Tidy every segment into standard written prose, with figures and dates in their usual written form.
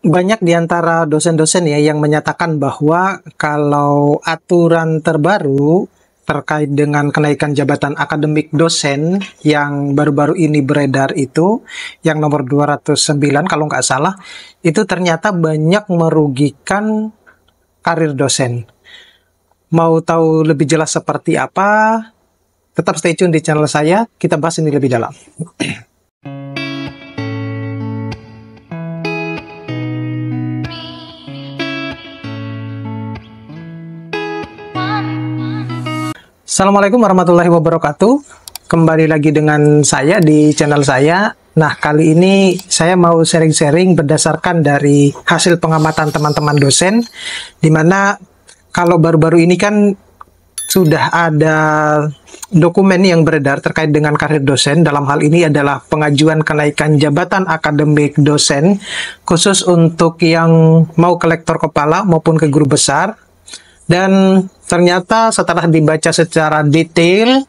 Banyak di antara dosen-dosen ya yang menyatakan bahwa kalau aturan terbaru terkait dengan kenaikan jabatan akademik dosen yang baru-baru ini beredar itu, yang nomor 209 kalau nggak salah, itu ternyata banyak merugikan karir dosen. Mau tahu lebih jelas seperti apa? Tetap stay tune di channel saya, kita bahas ini lebih dalam. Assalamualaikum warahmatullahi wabarakatuh. Kembali lagi dengan saya di channel saya. Nah, kali ini saya mau sharing-sharing berdasarkan dari hasil pengamatan teman-teman dosen, di mana kalau baru-baru ini kan sudah ada dokumen yang beredar terkait dengan karir dosen. Dalam hal ini adalah pengajuan kenaikan jabatan akademik dosen, khusus untuk yang mau ke lektor kepala maupun ke guru besar. Dan ternyata setelah dibaca secara detail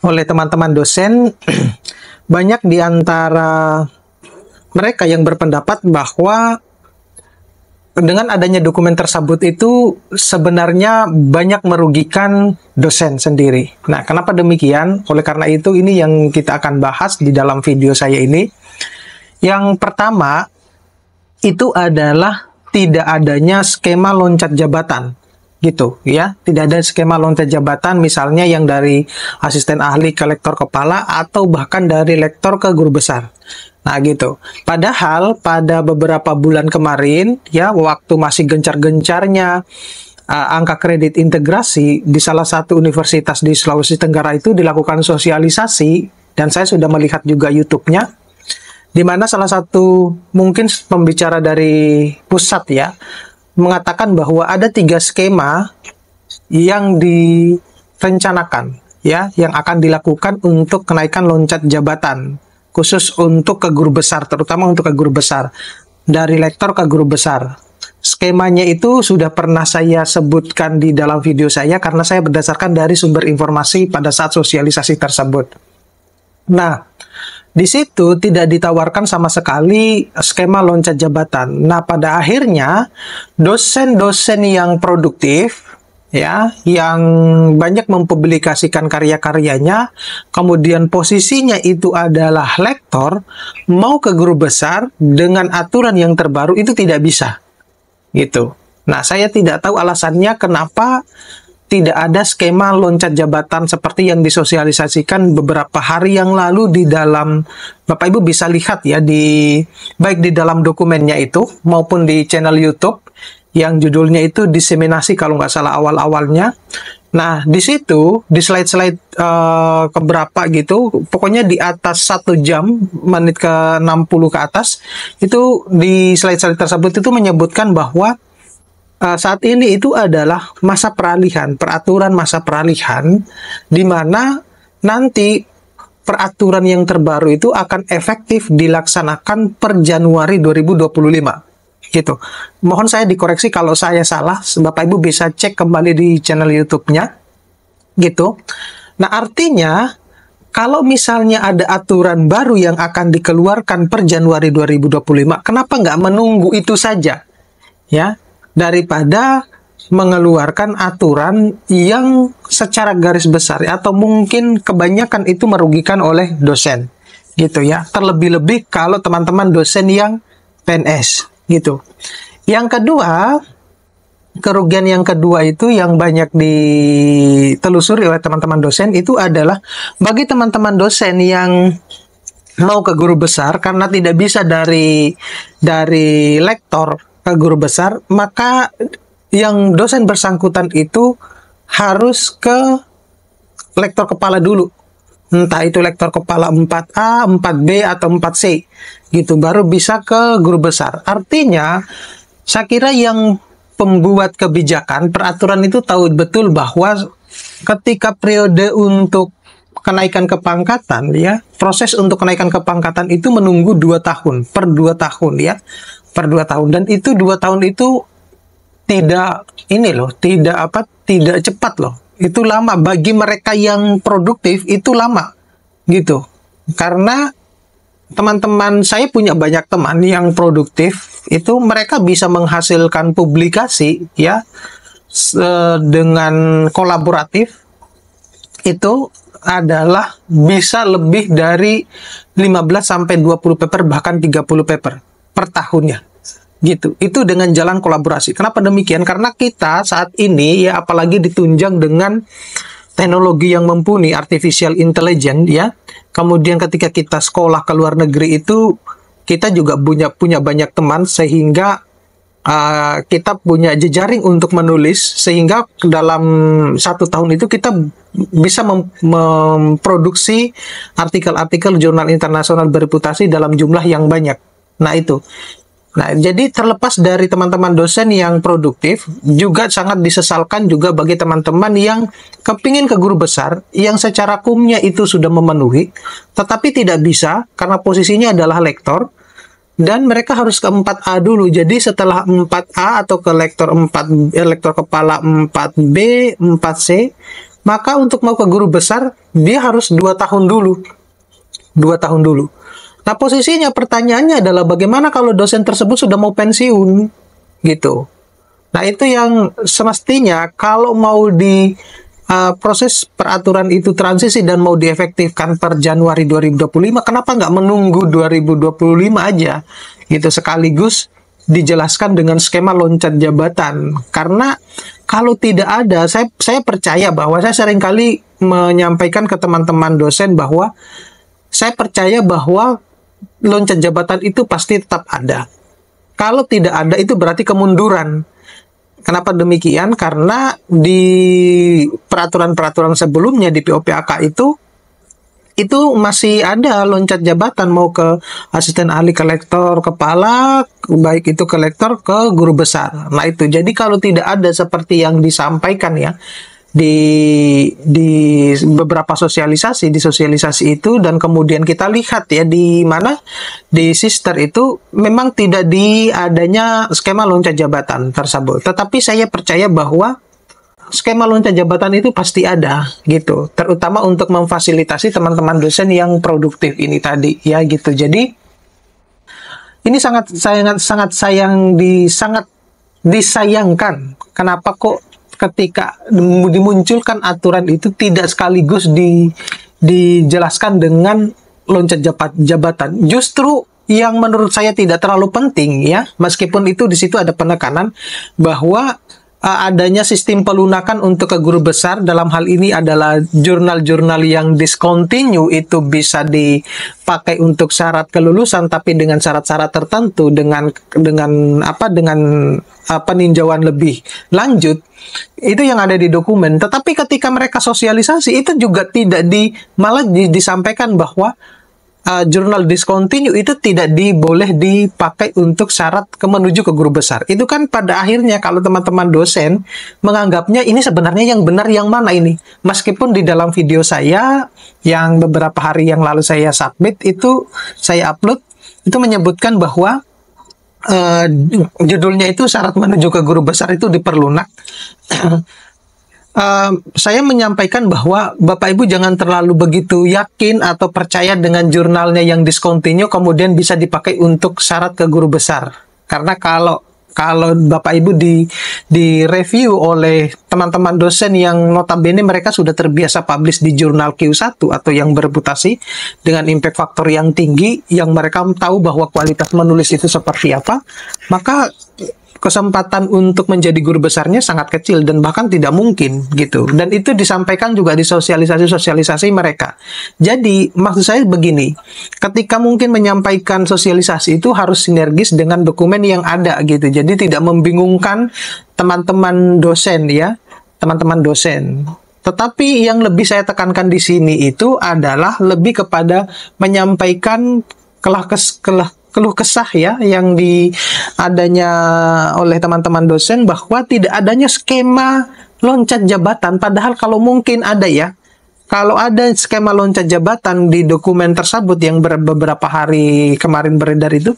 oleh teman-teman dosen, banyak di antara mereka yang berpendapat bahwa dengan adanya dokumen tersebut itu sebenarnya banyak merugikan dosen sendiri. Nah, kenapa demikian? Oleh karena itu, ini yang kita akan bahas di dalam video saya ini. Yang pertama, itu adalah tidak adanya skema loncat jabatan, gitu ya. Tidak ada skema loncat jabatan, misalnya yang dari asisten ahli ke lektor kepala atau bahkan dari lektor ke guru besar. Nah, gitu. Padahal pada beberapa bulan kemarin ya, waktu masih gencar-gencarnya angka kredit integrasi di salah satu universitas di Sulawesi Tenggara itu dilakukan sosialisasi, dan saya sudah melihat juga YouTube-nya, di mana salah satu mungkin pembicara dari pusat ya mengatakan bahwa ada 3 skema yang direncanakan ya, yang akan dilakukan untuk kenaikan loncat jabatan khusus untuk ke guru besar, terutama untuk ke guru besar, dari lektor ke guru besar. Skemanya itu sudah pernah saya sebutkan di dalam video saya karena saya berdasarkan dari sumber informasi pada saat sosialisasi tersebut. Nah, di situ tidak ditawarkan sama sekali skema loncat jabatan. Nah, pada akhirnya dosen-dosen yang produktif ya, yang banyak mempublikasikan karya-karyanya, kemudian posisinya itu adalah lektor, mau ke guru besar dengan aturan yang terbaru itu tidak bisa. Gitu. Nah, saya tidak tahu alasannya kenapa tidak ada skema loncat jabatan seperti yang disosialisasikan beberapa hari yang lalu di dalam, Bapak Ibu bisa lihat ya, baik di dalam dokumennya itu maupun di channel YouTube yang judulnya itu diseminasi kalau nggak salah awal-awalnya. Nah, di situ di slide-slide keberapa gitu, pokoknya di atas 1 jam, menit ke 60 ke atas, itu di slide-slide tersebut itu menyebutkan bahwa saat ini itu adalah masa peralihan, peraturan masa peralihan, di mana nanti peraturan yang terbaru itu akan efektif dilaksanakan per Januari 2025. Gitu. Mohon saya dikoreksi kalau saya salah, Bapak Ibu bisa cek kembali di channel YouTube-nya. Gitu. Nah, artinya kalau misalnya ada aturan baru yang akan dikeluarkan per Januari 2025, kenapa nggak menunggu itu saja? Ya, daripada mengeluarkan aturan yang secara garis besar atau mungkin kebanyakan itu merugikan oleh dosen gitu ya, terlebih-lebih kalau teman-teman dosen yang PNS gitu. Yang kedua, kerugian yang kedua itu yang banyak ditelusuri oleh teman-teman dosen itu adalah bagi teman-teman dosen yang mau ke guru besar karena tidak bisa dari lektor ke guru besar, maka yang dosen bersangkutan itu harus ke lektor kepala dulu. Entah itu lektor kepala 4A, 4B, atau 4C. Gitu, baru bisa ke guru besar. Artinya, saya kira yang pembuat kebijakan, peraturan itu tahu betul bahwa ketika periode untuk kenaikan kepangkatan, ya, proses untuk kenaikan kepangkatan itu menunggu 2 tahun, per 2 tahun, ya. Per 2 tahun, dan itu 2 tahun itu tidak tidak cepat loh, itu lama bagi mereka yang produktif, itu lama gitu, karena teman-teman saya punya banyak teman yang produktif, itu mereka bisa menghasilkan publikasi ya dengan kolaboratif itu adalah bisa lebih dari 15 sampai 20 paper, bahkan 30 paper per tahunnya. Gitu. Itu dengan jalan kolaborasi. Kenapa demikian? Karena kita saat ini ya, apalagi ditunjang dengan teknologi yang mumpuni, artificial intelligence ya. Kemudian ketika kita sekolah ke luar negeri itu kita juga punya banyak teman, sehingga kita punya jejaring untuk menulis, sehingga dalam 1 tahun itu kita bisa memproduksi artikel-artikel jurnal internasional bereputasi dalam jumlah yang banyak. Nah itu. Nah, jadi terlepas dari teman-teman dosen yang produktif, juga sangat disesalkan juga bagi teman-teman yang kepingin ke guru besar, yang secara kumnya itu sudah memenuhi, tetapi tidak bisa karena posisinya adalah lektor, dan mereka harus ke 4A dulu. Jadi setelah 4A atau ke lektor 4, lektor kepala 4B, 4C, maka untuk mau ke guru besar, dia harus 2 tahun dulu. 2 tahun dulu. Nah, posisinya pertanyaannya adalah bagaimana kalau dosen tersebut sudah mau pensiun, gitu. Nah, itu yang semestinya kalau mau di proses peraturan itu transisi dan mau diefektifkan per Januari 2025, kenapa nggak menunggu 2025 aja, gitu, sekaligus dijelaskan dengan skema loncat jabatan. Karena kalau tidak ada, saya percaya bahwa saya seringkali menyampaikan ke teman-teman dosen bahwa saya percaya bahwa loncat jabatan itu pasti tetap ada. Kalau tidak ada, itu berarti kemunduran. Kenapa demikian? Karena di peraturan-peraturan sebelumnya di POPAK itu masih ada loncat jabatan, mau ke asisten ahli, ke lektor kepala, baik itu ke lektor, ke guru besar. Nah itu, jadi kalau tidak ada seperti yang disampaikan ya di beberapa sosialisasi, di sosialisasi itu, dan kemudian kita lihat ya di mana di sister itu memang tidak adanya skema loncat jabatan tersebut. Tetapi saya percaya bahwa skema loncat jabatan itu pasti ada, gitu, terutama untuk memfasilitasi teman-teman dosen yang produktif ini tadi ya, gitu. Jadi ini sangat disayangkan. Kenapa kok ketika dimunculkan aturan itu tidak sekaligus dijelaskan dengan loncat jabatan. Justru yang menurut saya tidak terlalu penting ya, meskipun itu di situ ada penekanan bahwa adanya sistem pelunakan untuk ke guru besar, dalam hal ini adalah jurnal-jurnal yang discontinue itu bisa dipakai untuk syarat kelulusan, tapi dengan syarat-syarat tertentu, dengan peninjauan lebih lanjut. Itu yang ada di dokumen. Tetapi ketika mereka sosialisasi itu juga tidak malah disampaikan bahwa jurnal discontinue itu tidak boleh dipakai untuk syarat menuju ke guru besar. Itu kan pada akhirnya kalau teman-teman dosen menganggapnya ini sebenarnya yang benar yang mana ini. Meskipun di dalam video saya yang beberapa hari yang lalu saya submit, itu saya upload, itu menyebutkan bahwa judulnya itu syarat menuju ke guru besar itu diperlunak. Saya menyampaikan bahwa Bapak Ibu jangan terlalu begitu yakin atau percaya dengan jurnalnya yang discontinue kemudian bisa dipakai untuk syarat ke guru besar. Karena kalau Bapak Ibu di review oleh teman-teman dosen yang notabene mereka sudah terbiasa publish di jurnal Q1 atau yang bereputasi dengan impact factor yang tinggi, yang mereka tahu bahwa kualitas menulis itu seperti apa, maka kesempatan untuk menjadi guru besarnya sangat kecil dan bahkan tidak mungkin, gitu. Dan itu disampaikan juga di sosialisasi mereka. Jadi maksud saya begini, ketika mungkin menyampaikan sosialisasi itu harus sinergis dengan dokumen yang ada, gitu. Jadi tidak membingungkan teman-teman dosen ya, teman-teman dosen. Tetapi yang lebih saya tekankan di sini itu adalah lebih kepada menyampaikan keluh kesah ya yang adanya oleh teman-teman dosen bahwa tidak adanya skema loncat jabatan. Padahal kalau mungkin ada ya, kalau ada skema loncat jabatan di dokumen tersebut yang beberapa hari kemarin beredar itu,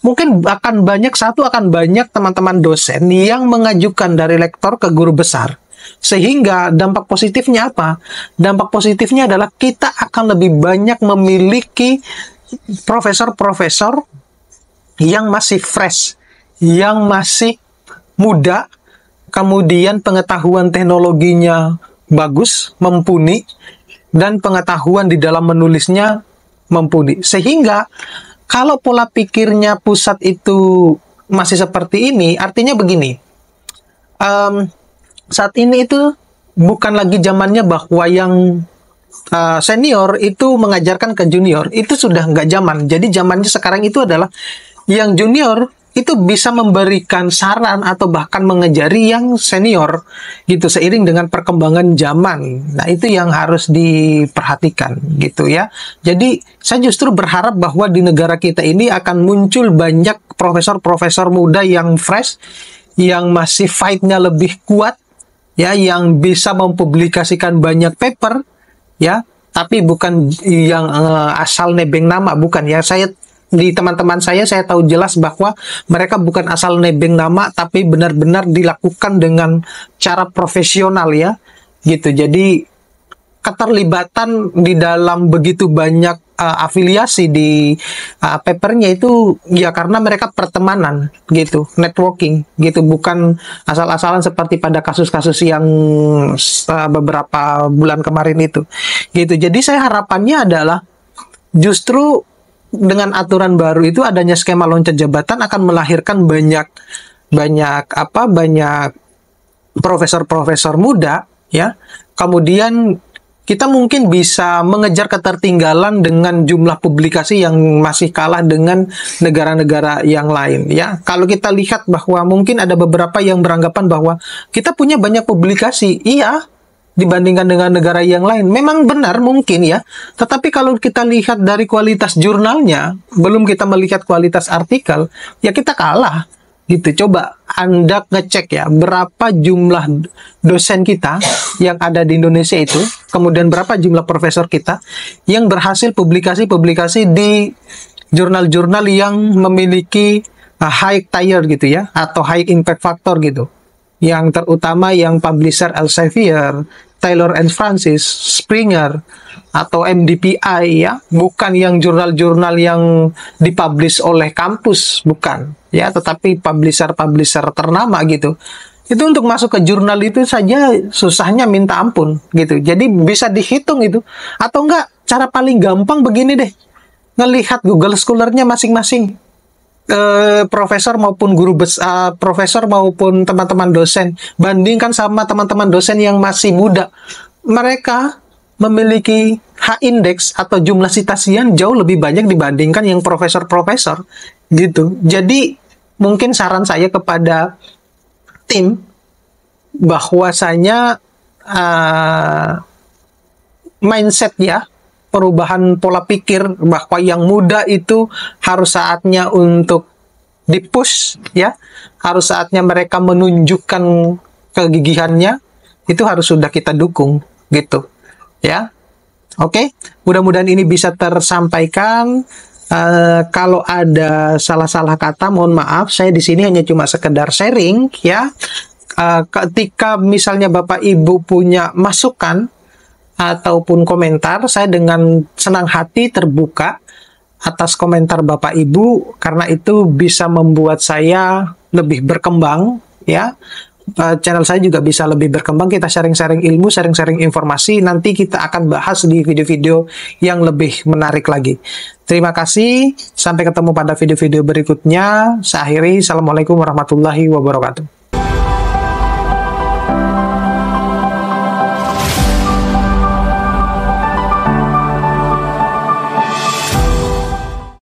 mungkin akan banyak teman-teman dosen yang mengajukan dari lektor ke guru besar. Sehingga dampak positifnya apa? Dampak positifnya adalah kita akan lebih banyak memiliki profesor-profesor yang masih fresh, yang masih muda, kemudian pengetahuan teknologinya bagus, mumpuni, dan pengetahuan di dalam menulisnya mumpuni. Sehingga kalau pola pikirnya pusat itu masih seperti ini, artinya begini, saat ini itu bukan lagi zamannya bahwa yang senior itu mengajarkan ke junior, itu sudah nggak zaman. Jadi zamannya sekarang itu adalah yang junior itu bisa memberikan saran atau bahkan mengajari yang senior gitu, seiring dengan perkembangan zaman. Nah, itu yang harus diperhatikan gitu ya. Jadi saya justru berharap bahwa di negara kita ini akan muncul banyak profesor-profesor muda yang fresh, yang masih fight-nya lebih kuat ya, yang bisa mempublikasikan banyak paper ya, tapi bukan yang asal nebeng nama, bukan ya. Saya di teman-teman saya tahu jelas bahwa mereka bukan asal nebeng nama, tapi benar-benar dilakukan dengan cara profesional ya, gitu. Jadi keterlibatan di dalam begitu banyak afiliasi di papernya itu ya karena mereka pertemanan gitu, networking gitu, bukan asal-asalan seperti pada kasus-kasus yang beberapa bulan kemarin itu gitu. Jadi saya harapannya adalah justru dengan aturan baru itu, adanya skema loncat jabatan akan melahirkan banyak profesor-profesor muda ya. Kemudian kita mungkin bisa mengejar ketertinggalan dengan jumlah publikasi yang masih kalah dengan negara-negara yang lain ya. Kalau kita lihat bahwa mungkin ada beberapa yang beranggapan bahwa kita punya banyak publikasi, iya, dibandingkan dengan negara yang lain. Memang benar mungkin ya. Tetapi kalau kita lihat dari kualitas jurnalnya, belum kita melihat kualitas artikel, ya kita kalah. Gitu. Coba Anda ngecek ya, berapa jumlah dosen kita yang ada di Indonesia itu, kemudian berapa jumlah profesor kita yang berhasil publikasi-publikasi di jurnal-jurnal yang memiliki high tier gitu ya, atau high impact factor gitu. Yang terutama yang publisher Elsevier, Taylor and Francis, Springer, atau MDPI ya, bukan yang jurnal-jurnal yang dipublish oleh kampus, bukan ya, tetapi publisher-publisher ternama gitu. Itu untuk masuk ke jurnal itu saja susahnya minta ampun gitu. Jadi bisa dihitung itu. Atau enggak, cara paling gampang begini deh, ngelihat Google Scholar-nya masing-masing. Profesor maupun guru besar, profesor maupun teman-teman dosen, bandingkan sama teman-teman dosen yang masih muda. Mereka memiliki H-index atau jumlah citasian jauh lebih banyak dibandingkan yang profesor-profesor gitu. Jadi mungkin saran saya kepada tim bahwasanya mindset ya, perubahan pola pikir bahwa yang muda itu harus saatnya untuk dipush ya, harus saatnya mereka menunjukkan kegigihannya, itu harus sudah kita dukung gitu ya. Oke, mudah-mudahan ini bisa tersampaikan. Kalau ada salah-salah kata, mohon maaf. Saya di sini hanya cuma sekedar sharing ya. Ketika misalnya Bapak Ibu punya masukan ataupun komentar, saya dengan senang hati terbuka atas komentar Bapak Ibu, karena itu bisa membuat saya lebih berkembang ya. Channel saya juga bisa lebih berkembang. Kita sharing-sharing ilmu, sharing-sharing informasi. Nanti kita akan bahas di video-video yang lebih menarik lagi. Terima kasih, sampai ketemu pada video-video berikutnya. Saya akhiri, assalamualaikum warahmatullahi wabarakatuh.